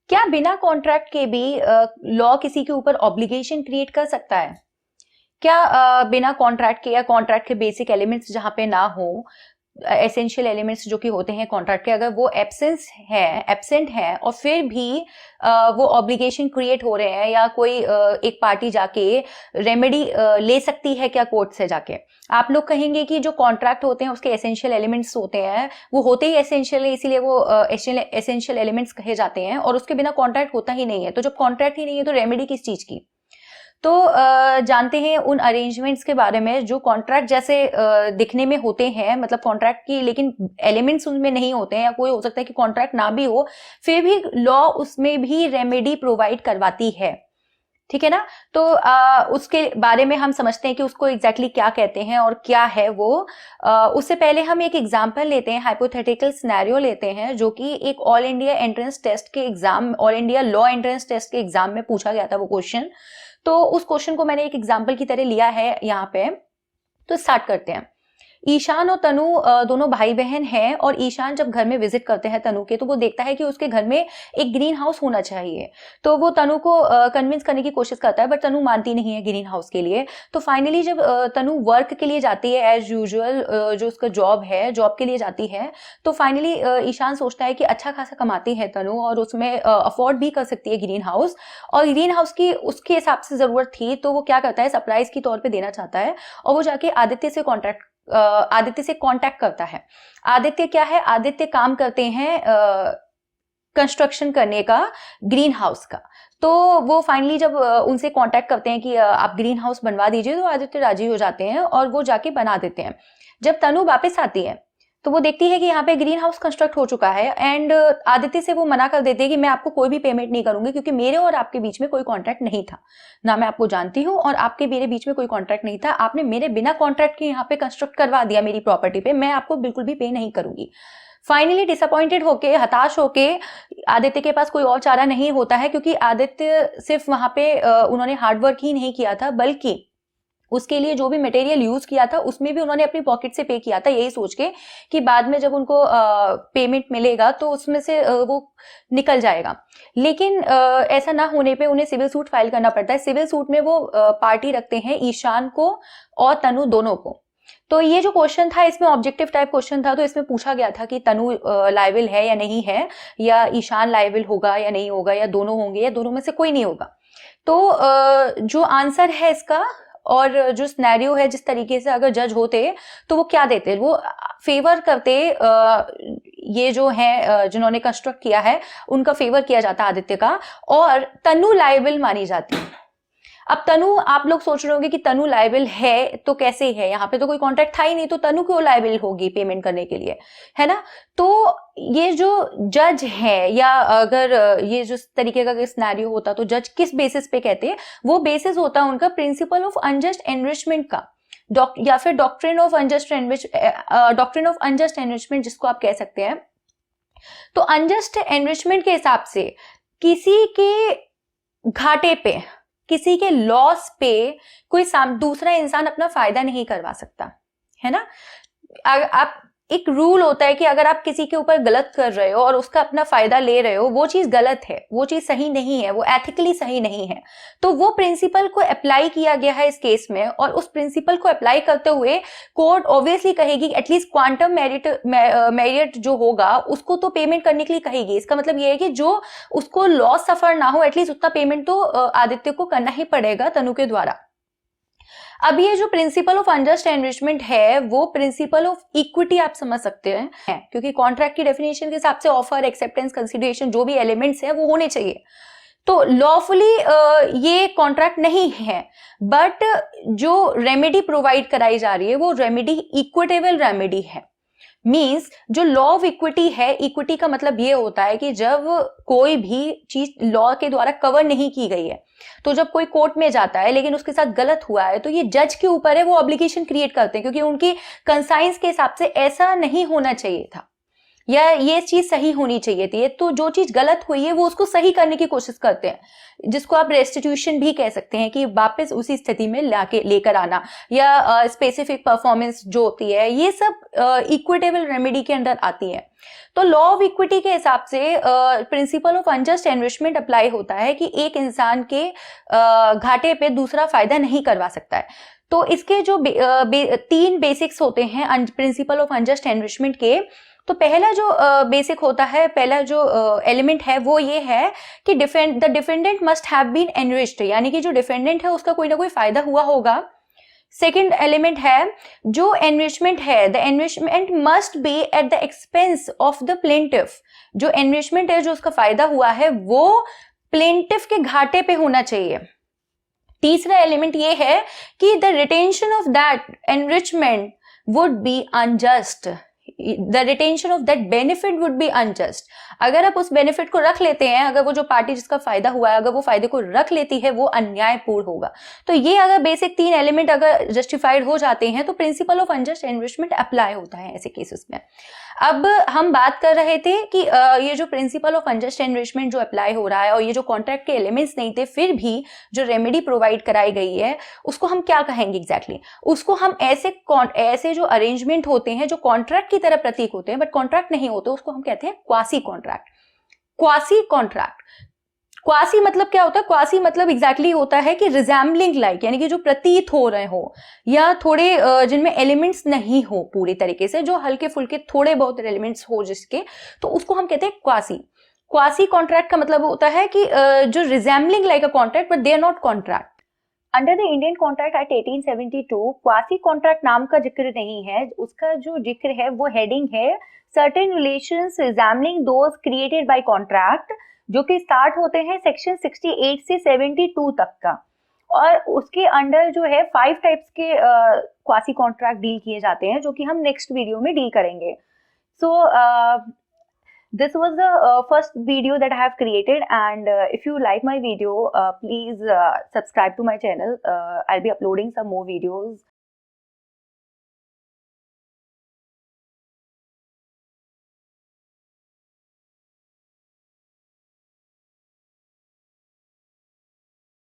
क्या बिना कॉन्ट्रैक्ट के भी लॉ किसी के ऊपर ऑब्लिगेशन क्रिएट कर सकता है? क्या बिना कॉन्ट्रैक्ट के या कॉन्ट्रैक्ट के बेसिक एलिमेंट्स जहां पे ना हो, एसेंशियल एलिमेंट्स जो कि होते हैं कॉन्ट्रैक्ट के, अगर वो एब्सेंट है और फिर भी वो ऑब्लिगेशन क्रिएट हो रहे हैं, या कोई एक पार्टी जाके रेमेडी ले सकती है क्या कोर्ट से जाके? आप लोग कहेंगे कि जो कॉन्ट्रैक्ट होते हैं उसके एसेंशियल एलिमेंट्स होते हैं, वो होते ही एसेंशियल है, इसीलिए वो एसेंशियल एलिमेंट्स कहे जाते हैं, और उसके बिना कॉन्ट्रैक्ट होता ही नहीं है। तो जब कॉन्ट्रैक्ट ही नहीं है तो रेमेडी किस चीज की? तो जानते हैं उन अरेंजमेंट्स के बारे में जो कॉन्ट्रैक्ट जैसे दिखने में होते हैं, मतलब कॉन्ट्रैक्ट की लेकिन एलिमेंट्स उनमें नहीं होते हैं, या कोई हो सकता है कि कॉन्ट्रैक्ट ना भी हो फिर भी लॉ उसमें भी रेमेडी प्रोवाइड करवाती है। ठीक है ना? तो उसके बारे में हम समझते हैं कि उसको एग्जैक्टली क्या कहते हैं और क्या है वो। उससे पहले हम एक एग्जांपल लेते हैं, हाइपोथेटिकल सिनेरियो लेते हैं, जो कि एक ऑल इंडिया एंट्रेंस टेस्ट के exam, all India law entrance test के एग्जाम में पूछा गया था वो क्वेश्चन। तो उस क्वेश्चन को मैंने एक एग्जाम्पल की तरह लिया है यहाँ पे। तो स्टार्ट करते हैं। ईशान और तनु दोनों भाई बहन हैं, और ईशान जब घर में विजिट करते हैं तनु के, तो वो देखता है कि उसके घर में एक ग्रीन हाउस होना चाहिए। तो वो तनु को कन्विंस करने की कोशिश करता है, बट तनु मानती नहीं है ग्रीन हाउस के लिए। तो फाइनली जब तनु वर्क के लिए जाती है एज यूजुअल, जो उसका जॉब है, जॉब के लिए जाती है, तो फाइनली ईशान सोचता है कि अच्छा खासा कमाती है तनु और उसमें अफोर्ड भी कर सकती है ग्रीन हाउस, और ग्रीन हाउस की उसके हिसाब से जरूरत थी, तो वो क्या करता है, सरप्राइज के तौर पर देना चाहता है, और वो जाके आदित्य से कांटेक्ट करता है। आदित्य क्या है, आदित्य काम करते हैं कंस्ट्रक्शन करने का, ग्रीन हाउस का। तो वो फाइनली जब उनसे कांटेक्ट करते हैं कि आप ग्रीन हाउस बनवा दीजिए, तो आदित्य राजी हो जाते हैं और वो जाके बना देते हैं। जब तनु वापस आती है तो वो देखती है कि यहाँ पे ग्रीन हाउस कंस्ट्रक्ट हो चुका है, एंड आदित्य से वो मना कर देती है कि मैं आपको कोई भी पेमेंट नहीं करूंगी, क्योंकि मेरे और आपके बीच में कोई कॉन्ट्रैक्ट नहीं था, ना मैं आपको जानती हूँ और आपके मेरे बीच में कोई कॉन्ट्रैक्ट नहीं था, आपने मेरे बिना कॉन्ट्रैक्ट के यहाँ पे कंस्ट्रक्ट करवा दिया मेरी प्रॉपर्टी पे, मैं आपको बिल्कुल भी पे नहीं करूंगी। फाइनली डिसअपॉइंटेड होके, हताश होके, आदित्य के पास कोई और चारा नहीं होता है, क्योंकि आदित्य सिर्फ वहां पे उन्होंने हार्डवर्क ही नहीं किया था, बल्कि उसके लिए जो भी मटेरियल यूज किया था उसमें भी उन्होंने अपनी पॉकेट से पे किया था, यही सोच के कि बाद में जब उनको पेमेंट मिलेगा तो उसमें से वो निकल जाएगा। लेकिन ऐसा ना होने पे उन्हें सिविल सूट फाइल करना पड़ता है। सिविल सूट में वो पार्टी रखते हैं ईशान को और तनु दोनों को। तो ये जो क्वेश्चन था इसमें ऑब्जेक्टिव टाइप क्वेश्चन था, तो इसमें पूछा गया था कि तनु लायबल है या नहीं है, या ईशान लायबल होगा या नहीं होगा, या दोनों होंगे या दोनों में से कोई नहीं होगा। तो जो आंसर है इसका और जो सिनेरियो है, जिस तरीके से अगर जज होते तो वो क्या देते, वो फेवर करते, ये जो है जिन्होंने कंस्ट्रक्ट किया है उनका फेवर किया जाता आदित्य का, और तनु लायबल मानी जाती है। अब तनु, आप लोग सोच रहे होंगे कि तनु लायबल है तो कैसे है, यहाँ पे तो कोई कॉन्ट्रैक्ट था ही नहीं, तो तनु क्यों लायबल होगी पेमेंट करने के लिए, है ना? तो ये जो जज है, या अगर ये जो तरीके का सिनेरियो होता तो जज किस बेसिस पे कहते, वो बेसिस होता उनका प्रिंसिपल ऑफ अनजस्ट एनरिचमेंट का, या फिर डॉक्ट्रिन ऑफ अनजस्ट एनरिचमेंट जिसको आप कह सकते हैं। तो अनजस्ट एनरिचमेंट के हिसाब से किसी के घाटे पे, किसी के लॉस पे कोई दूसरा इंसान अपना फायदा नहीं करवा सकता, है ना? आप, एक रूल होता है कि अगर आप किसी के ऊपर गलत कर रहे हो और उसका अपना फायदा ले रहे हो, वो चीज गलत है, वो चीज सही नहीं है, वो एथिकली सही नहीं है। तो वो प्रिंसिपल को अप्लाई किया गया है इस केस में, और उस प्रिंसिपल को अप्लाई करते हुए कोर्ट ऑब्वियसली कहेगी एटलीस्ट क्वांटम मेरिट जो होगा उसको तो पेमेंट करने के लिए कहेगी। इसका मतलब ये है कि जो उसको लॉस सफर ना हो, एटलीस्ट उतना पेमेंट तो आदित्य को करना ही पड़ेगा तनु के द्वारा। अब ये जो प्रिंसिपल ऑफ अनजस्ट एनरिचमेंट है, वो प्रिंसिपल ऑफ इक्विटी आप समझ सकते हैं, क्योंकि कॉन्ट्रैक्ट की डेफिनेशन के हिसाब से ऑफर, एक्सेप्टेंस, कंसीडरेशन जो भी एलिमेंट्स है वो होने चाहिए। तो लॉफुली ये कॉन्ट्रैक्ट नहीं है, बट जो रेमेडी प्रोवाइड कराई जा रही है वो रेमेडी इक्विटेबल रेमेडी है। मींस जो लॉ ऑफ इक्विटी है, इक्विटी का मतलब ये होता है कि जब कोई भी चीज लॉ के द्वारा कवर नहीं की गई है, तो जब कोई कोर्ट में जाता है लेकिन उसके साथ गलत हुआ है, तो ये जज के ऊपर है, वो ऑब्लिगेशन क्रिएट करते हैं, क्योंकि उनकी कंसाइंस के हिसाब से ऐसा नहीं होना चाहिए था। या ये चीज सही होनी चाहिए थी, तो जो चीज गलत हुई है वो उसको सही करने की कोशिश करते हैं, जिसको आप रेस्टिट्यूशन भी कह सकते हैं कि वापस उसी स्थिति में लेकर आना, या स्पेसिफिक परफॉर्मेंस जो होती है, ये सब इक्विटेबल रेमेडी के अंदर आती है। तो लॉ ऑफ इक्विटी के हिसाब से principle of unjust enrichment apply होता है कि एक इंसान के घाटे पे दूसरा फायदा नहीं करवा सकता है। तो इसके जो तीन बेसिक्स होते हैं प्रिंसिपल ऑफ अनजस्ट एनरिचमेंट के। तो पहला जो बेसिक होता है, पहला जो एलिमेंट है वो ये है कि the defendant must have been enriched, यानी कि जो डिफेंडेंट है उसका कोई ना कोई फायदा हुआ होगा। सेकेंड एलिमेंट है जो एनरिचमेंट है, the enrichment must be at the expense of the plaintiff, जो एनरिचमेंट है जो उसका फायदा हुआ है वो प्लेंटिफ के घाटे पे होना चाहिए। तीसरा एलिमेंट ये है कि the retention of that enrichment would be unjust, the retention of that benefit would be unjust. अगर आप उस बेनिफिट को रख लेते हैं, अगर वो जो पार्टी जिसका फायदा हुआ है अगर वो फायदे को रख लेती है, वो अन्यायपूर्ण होगा। तो ये अगर बेसिक तीन एलिमेंट अगर जस्टिफाइड हो जाते हैं तो principle of unjust enrichment apply होता है ऐसे केसेस में। अब हम बात कर रहे थे कि ये जो प्रिंसिपल ऑफ अनजस्ट एनरिचमेंट जो अप्लाई हो रहा है और ये जो कॉन्ट्रैक्ट के एलिमेंट्स नहीं थे फिर भी जो रेमेडी प्रोवाइड कराई गई है, उसको हम क्या कहेंगे एग्जैक्टली? उसको हम ऐसे जो अरेंजमेंट होते हैं जो कॉन्ट्रैक्ट की तरह प्रतीक होते हैं बट कॉन्ट्रैक्ट नहीं होते, उसको हम कहते हैं quasi contract. Quasi contract, quasi मतलब क्या होता है? क्वासी मतलब एग्जैक्टली होता है कि रिजेम्बलिंग लाइक, यानी कि जो प्रतीत हो रहे हो या थोड़े जिनमें एलिमेंट्स नहीं हो पूरी तरीके से, जो हल्के फुल्के थोड़े बहुत एलिमेंट्स हो जिसके, तो उसको हम कहते हैं क्वासी। क्वासी कॉन्ट्रैक्ट का मतलब होता है कि जो resembling like a contract but they are not contract. Under the Indian contract act 1872 quasi contract नाम का जिक्र नहीं है, उसका जो जिक्र है वो हेडिंग है certain relations resembling those created by contract, जो कि स्टार्ट होते हैं सेक्शन 68 से 72 तक का। और उसके अंडर जो है 5 टाइप्स के क्वासी कॉन्ट्रैक्ट डील किए जाते हैं, जो कि हम नेक्स्ट वीडियो में डील करेंगे। सो this was the first video that I have created, and if you like my video please subscribe to my channel. I'll be uploading some more videos